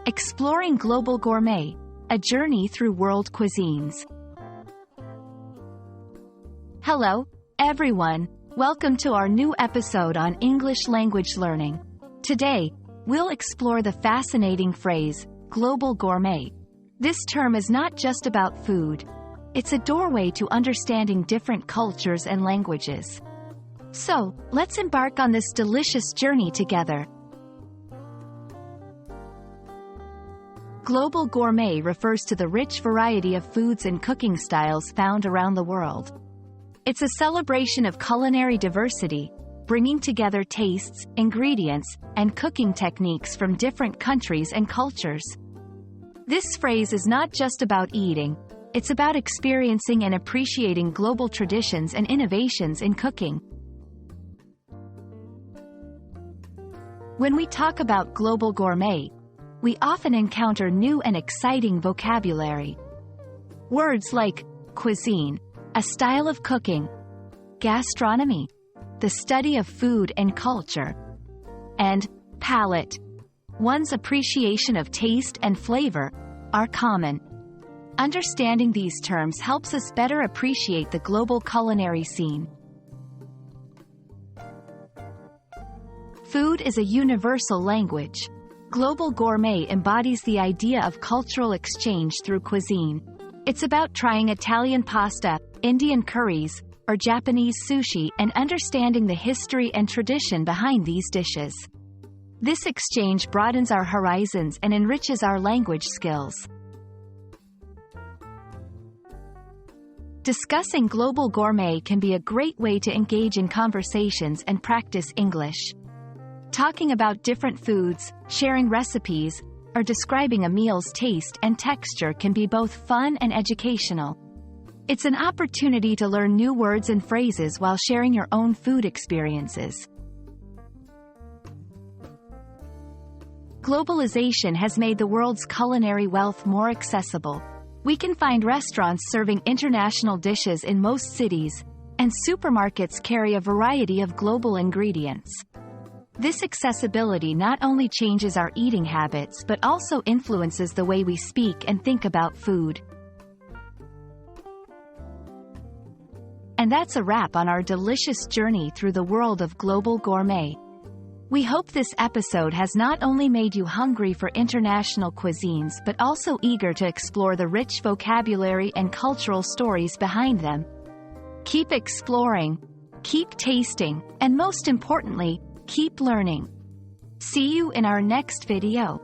Exploring Global Gourmet, a journey through world cuisines. Hello, everyone. Welcome to our new episode on English language learning. Today, we'll explore the fascinating phrase, global gourmet. This term is not just about food. It's a doorway to understanding different cultures and languages. So, let's embark on this delicious journey together. Global gourmet refers to the rich variety of foods and cooking styles found around the world. It's a celebration of culinary diversity, bringing together tastes, ingredients, and cooking techniques from different countries and cultures. This phrase is not just about eating, it's about experiencing and appreciating global traditions and innovations in cooking. When we talk about global gourmet, we often encounter new and exciting vocabulary. Words like cuisine, a style of cooking, gastronomy, the study of food and culture, and palate, one's appreciation of taste and flavor, are common. Understanding these terms helps us better appreciate the global culinary scene. Food is a universal language. Global gourmet embodies the idea of cultural exchange through cuisine. It's about trying Italian pasta, Indian curries, or Japanese sushi and understanding the history and tradition behind these dishes. This exchange broadens our horizons and enriches our language skills. Discussing global gourmet can be a great way to engage in conversations and practice English. Talking about different foods, sharing recipes, or describing a meal's taste and texture can be both fun and educational. It's an opportunity to learn new words and phrases while sharing your own food experiences. Globalization has made the world's culinary wealth more accessible. We can find restaurants serving international dishes in most cities, and supermarkets carry a variety of global ingredients. This accessibility not only changes our eating habits but also influences the way we speak and think about food. And that's a wrap on our delicious journey through the world of global gourmet. We hope this episode has not only made you hungry for international cuisines but also eager to explore the rich vocabulary and cultural stories behind them. Keep exploring, keep tasting, and most importantly, keep learning. See you in our next video.